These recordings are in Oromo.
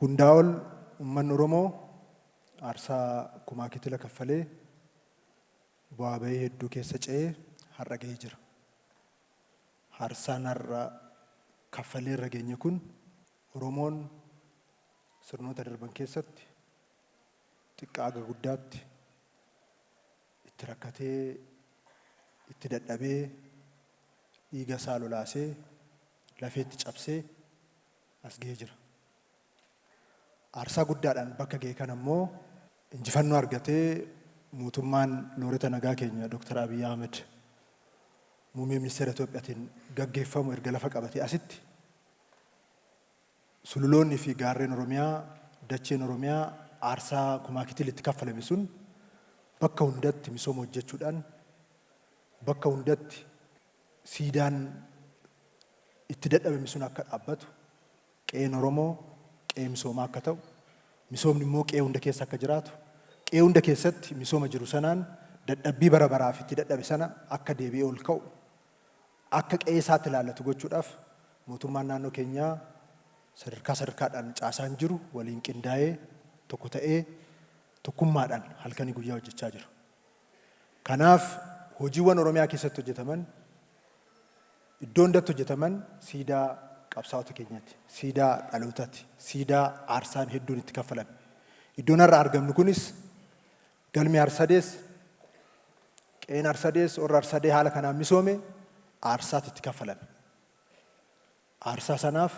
hundaa'ol uummanni Oromoo aarsaa kumaa kitila kaffalee bu'aa bahii hedduu keessa ce'ee har'a gahee jira. Aarsaan har'a kaffalee irra geenye kun Oromoon sirnoota darban keessatti xiqqaa aga guddaatti itti rakkatee itti dadhabee dhiiga isaa lolaasee lafeetti cabsee as gahee jira. Aarsaa guddaadhaan bakka ga'e kan ammoo injifannoo argatee mootummaan looreta nagaa keenya Dr. Abiy Ahmed muummee ministeera Itoophiyaatiin gaggeeffamu erga lafa qabatee asitti sululoonni fi gaarreen Oromiyaa dacheen Oromiyaa aarsaa kumaa kitilitti kaffalame sun bakka hundatti misooma hojjechuudhaan bakka hundatti siidaan itti dadhabame sun akka dhaabbatu qe'een Oromoo qe'ee misoomaa akka ta'u misoomni immoo qe'ee hunda keessa akka jiraatu qe'ee hunda keessatti misooma jiru sanaan dadhabbii bara baraaf itti dadhabe sana akka deebi'ee ol ka'u akka qe'ee isaatti ilaallatu gochuudhaaf mootummaan naannoo keenyaa sadarkaadhaan caasaan jiru waliin qindaa'ee tokko ta'ee tokkummaadhaan halkanii guyyaa hojjechaa jira. Kanaaf hojiiwwan Oromiyaa keessatti hojjetaman iddoo hundatti hojjetaman siidaa qabsaa'ota keenyaati. Siidaa dhalootaati. Siidaa aarsaan hedduun itti kaffalame. Iddoon har'a argamnu kunis galmi aarsadees qe'een aarsadees warra aarsadee haala kanaan misoome aarsaatti itti kaffalame. Aarsaa sanaaf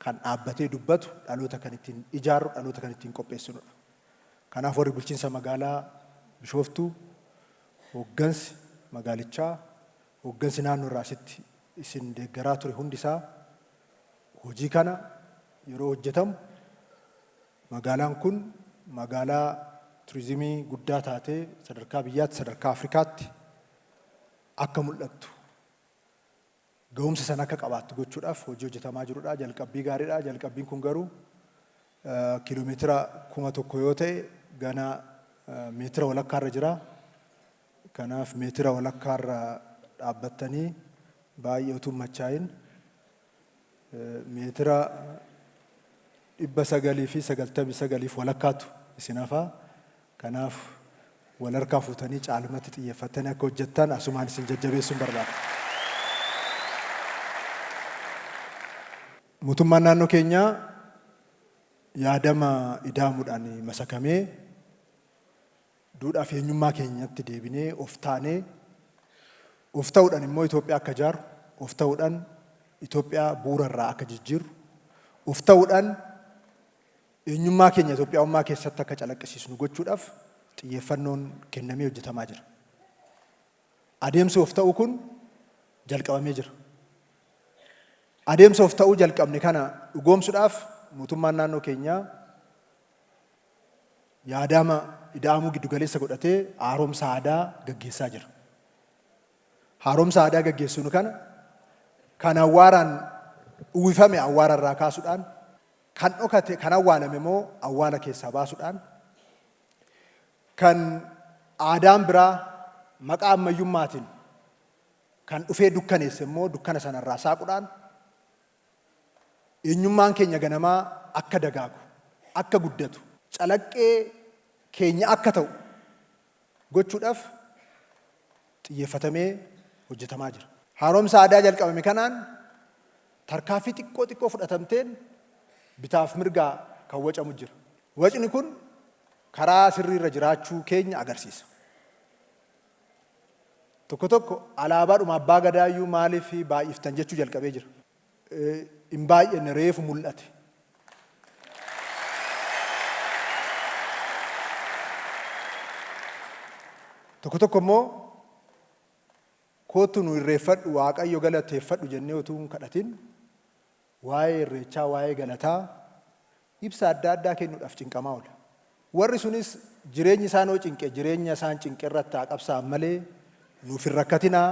kan dhaabbatee dubbatu dhaloota kan ittiin ijaaru dhaloota kan ittiin qopheessinudha. Kanaaf warri bulchiinsa magaalaa Bishooftuu hooggansi magaalichaa hooggansi naannoo irraa asitti isin deeggaraa ture hundisaa hojii kana yeroo hojjetamu magaalaan kun magaalaa turizimii guddaa taatee sadarkaa biyyaatti sadarkaa Afrikaatti akka mul'attu ga'umsa sana akka qabaattu gochuudhaaf hojii hojjetamaa jirudha. Jalqabbii gaariidha. Jalqabbiin kun garuu kiiloomeetira 1,000 yoo ta'e gana meetira walakkaarra jira. Kanaaf meetira walakkaarra dhaabbattanii baay'ee utuu machaa'in meetira 999 walakkaatu isin hafaa. Kanaaf wal harkaa fuutanii caalmatti xiyyeeffatanii akka hojjettan asumaan isin jajjabeessuun barbaada. Mootummaan naannoo keenyaa yaadama ida'amuudhaan masakamee duudhaa fi eenyummaa keenyatti deebinee of taanee of ta'uudhaan immoo Itoophiyaa akka ijaaru of ta'uudhaan Itoophiyaa bu'uura irraa akka jijjiirru of ta'uudhaan eenyummaa keenya Itoophiyaa'ummaa keessatti akka calaqqisiisnu gochuudhaaf xiyyeeffannoon kennamee hojjetamaa jira. Adeemsi of ta'uu kun jalqabamee jira. Adeemsa of ta'uu jalqabne kana dhugoomsuudhaaf mootummaan naannoo keenyaa yaadama ida'amuu giddugaleessa godhatee haaromsa aadaa gaggeessaa jira. Haaromsa aadaa gaggeessinu kana kan awwaaraan uwwifame awwaara irraa kaasuudhaan kan dhokate kan awwaalame immoo awwaala keessaa baasuudhaan kan aadaan biraa maqaa ammayyummaatiin kan dhufee dukkaneesse immoo dukkana sanarraa saaquudhaan eenyummaan keenya ganamaa akka dagaagu akka guddatu calaqqee keenya akka ta'u gochuudhaaf xiyyeeffatamee hojjetamaa jira. Haaromsa aadaa jalqabame kanaan tarkaanfii xiqqoo fudhatamteen bitaaf mirgaa kan wacamu jira. Wacni kun karaa sirriirra jiraachuu keenya agarsiisa. Tokko tokko alaabaadhuma abbaa gadaayyuu maaliif baay'iftan jechuu jalqabee jira. Hin baay'anne reefu mul'ate. Tokko tokko immoo kootu nu irreeffadhu Waaqayyo galateeffadhu jennee utuu hin kadhatin waa'ee irreechaa waa'ee galataa ibsa adda addaa kennuudhaaf cinqamaa oola. Warri sunis jireenyi isaanoo cinqe jireenya isaan cinqe irratti haa qabsaa'an malee nuuf hin rakkatinaa.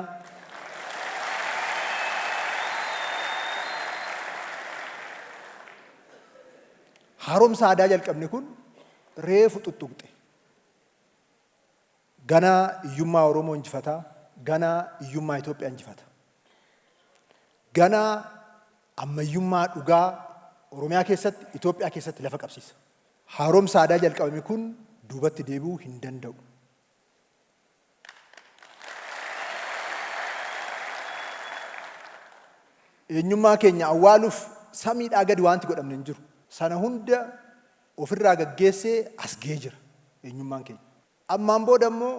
Haaromsa aadaa jalqabne kun reefu tuttuqxe. Ganaa iyyummaa Oromoo injifataa, ganaa iyyummaa Itoophiyaa injifata. Ganaa ammayyummaa dhugaa Oromiyaa keessatti, Itoophiyaa keessatti lafa qabsiisa. Haaromsa aadaa jalqabame kun duubatti deebi'uu hin danda'u. Eenyummaa keenya awwaaluuf samiidhaa gadi wanti godhamne hin jiru. Sana hunda ofirraa gaggeessee as ga'ee jira eenyummaan keenya. Ammaan booda immoo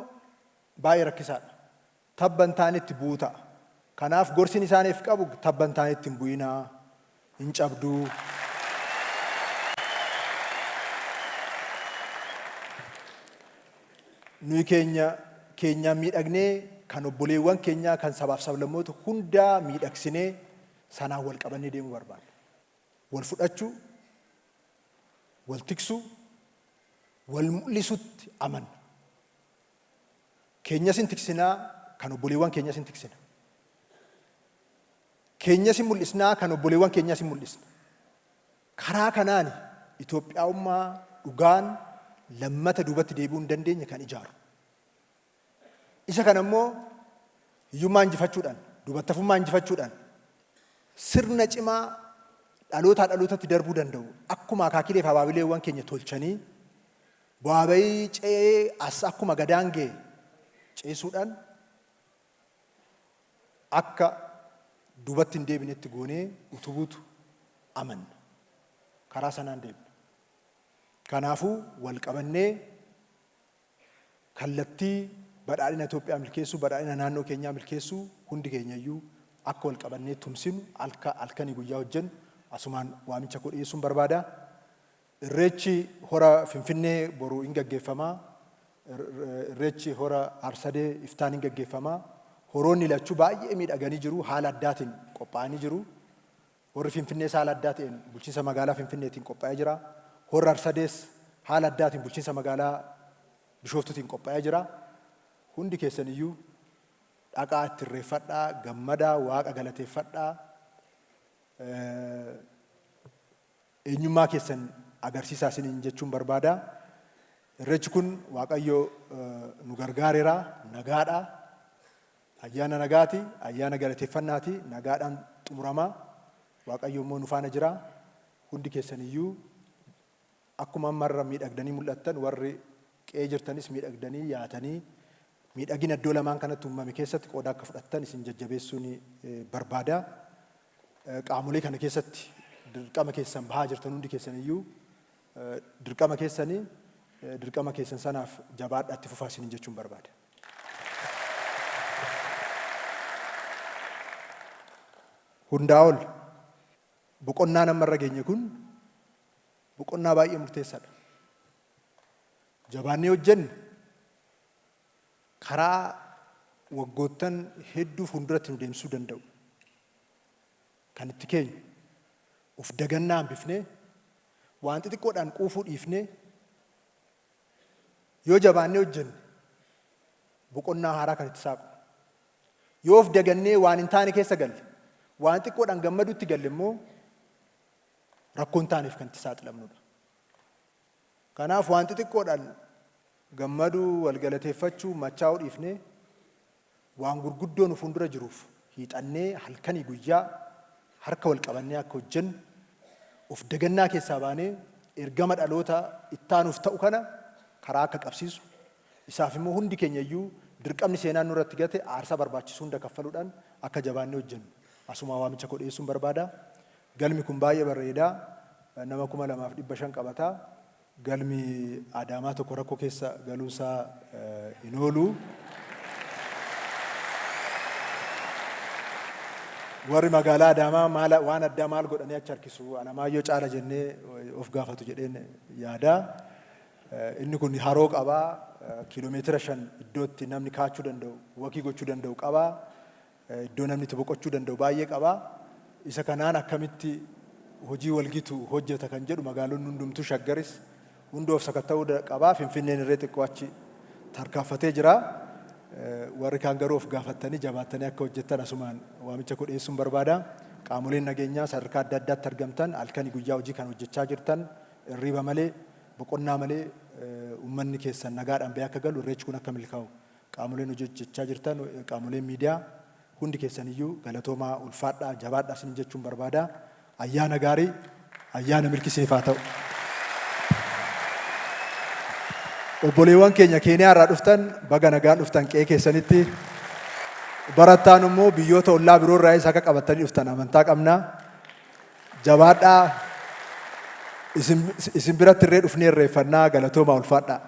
baay'ee rakkisaadha. Tabban taanetti bu'uu ta'a. Kanaaf gorsiin isaaniif qabu tabban taanetti hin bu'inaa, hin cabduu. Nuyi keenyaan miidhagnee kan obboleewwan keenyaa kan sabaaf sablammoota hundaa miidhagsinee sanaan wal qabannee deemuu barbaada. Wal fudhachuu, wal tiksuu, wal mul'isutti amanna. Keenyas hin tiksinaa, kan obboleewwan keenyas hin tiksina. Keenyas hin mul'isnaa, kan obboleewwan keenyas hin mul'isna. Karaa kanaan Itoophiyaawummaa dhugaan lammata duubatti deebi'uu hin dandeenye kan ijaaru. Isa kana immoo hiyyummaa injifachuudhaan, duubattafummaa injifachuudhaan sirna cimaa dhalootaa dhalootatti darbuu danda'u. Akkuma akaakilee fi abaabileewwan keenya tolchanii bu'aa bayii ce'ee as akkuma gadaan ga'e ceesuudhaan akka duubatti hin deebinetti goonee utubuutu amanna. Karaa sanaan deemna. Kanaafuu wal qabannee kallattii badhaadhina Itoophiyaa milkeessuu, badhaadhina naannoo keenyaa milkeessuu hundi keenyayyuu akka wal qabannee tumsinu halkanii guyyaa hojjennu asumaan waamicha koo dhiyeessuun barbaada. Irreechi hora Finfinnee boruu hin gaggeeffamaa. Irreechi hora Arsadee iftaan hin gaggeeffamaa. Horoonni lachuu baay'ee miidhaganii jiru. Haala addaatiin qophaa'anii jiru. Horri Finfinnees haala addaa ta'een bulchiinsa magaalaa Finfinneetiin qophaa'ee jira. Horri Arsadees haala addaatiin bulchiinsa magaalaa Bishooftuutiin qophaa'ee jira. Hundi keessan iyyuu dhaqaa itti irreeffadhaa, gammadaa, waaqa galateeffadhaa. Eenyummaa keessan agarsiisaa isiniin jechuun barbaada. Irreechi kun Waaqayyo nu gargaareera, nagaadha. Ayyaana nagaati, ayyaana galateeffannaati, nagaadhaan xumurama. Waaqayyo immoo nu faana jira. Hundi keessan iyyuu akkuma ammarra miidhagdanii mul'attan warri qe'ee jirtanis miidhagdanii yaatanii miidhagina iddoo lamaan kanatti uumame keessatti qooda akka fudhattan isin jajjabeessuun barbaada. Qaamolee kana keessatti dirqama keessan bahaa jirtan hundi keessan iyyuu dirqama keessan sanaaf jabaadhaa itti fufaa isiniin jechuun barbaada. Hundaa ol boqonnaa namarra geenye kun boqonnaa baay'ee murteessaadha. Jabaannee hojjenne karaa waggoottan hedduu fuulduratti nu deemsuu danda'u. Kan itti keenyu of dagannaa hambifnee waan xixiqqoodhaan quufuu dhiifnee yoo jabaannee hojjenne boqonnaa haaraa kan itti saaqu. Yoo of dagannee waan hin taane keessa galle waan xiqqoodhaan gammaduutti galle immoo rakkoon taaneef kan itti saaxilamnudha. Kanaaf waan xixiqqoodhaan gammaduu, walgalateeffachuu, machaa'uu dhiifnee waan gurguddoo nu fuuldura jiruuf hiixannee halkanii guyyaa harka wal qabannee akka hojjennu of dagannaa keessaa baanee ergama dhaloota ittaanuuf ta'u kana karaa akka qabsiisu isaaf immoo hundi keenya iyyuu dirqamni seenaan nurratti gate aarsaa barbaachisu hunda kaffaluudhaan akka jabaannee hojjennu asuma waamicha koo dhiyeessuun barbaada. Galmi kun baay'ee bareedaa. Nama 2,500 qabataa. Galmi Adaamaa tokko rakkoo keessa galuusaa hin oolu. Warri magaalaa Adaamaa waan addaa maal godhanii achi harkisu Alamaayyoo caala jennee of gaafatu jedheen yaada. Inni kun haroo qabaa. Kiiloomeetira 5 iddootti namni kaachuu danda'u, wakii gochuu danda'u qabaa. Iddoo namni itti boqochuu danda'u baay'ee qabaa. Isa kanaan akkamitti hojii walgitu hojjeta kan jedhu magaalonni hundumtuu Shaggaris hundi of sakatta'uu qabaa. Finfinneen irree xiqqoo achi tarkaanfatee jira. Warri kaan garuu of gaafattanii jabaattanii akka hojjettan asumaan waamicha koo dhiyeessuun barbaada. Qaamoleen nageenyaa sadarkaa adda addaatti argamtan halkanii guyyaa hojii kan hojjechaa jirtan irriiba malee boqonnaa malee uummanni keessan nagaadhaan bahee akka galu irreechi kun akka milkaa'u qaamoleen hojjechaa jirtan qaamoleen miidiyaa hundi keessan iyyuu galatoomaa ulfaadhaa jabaadhaa isin jechuun barbaada. Ayyaana gaarii ayyaana milkisiif haa ta'u. Obboleewwan keenya Keeniyaa irraa dhuftan baga nagaan dhuftan qe'ee keessanitti. Barattaan immoo biyyoota ollaa biroo irraa isa akka qabatanii dhuftan amantaa qabna. Jabaadhaa isin biratti irree dhufnee irreeffannaa galatoomaa ulfaadhaa.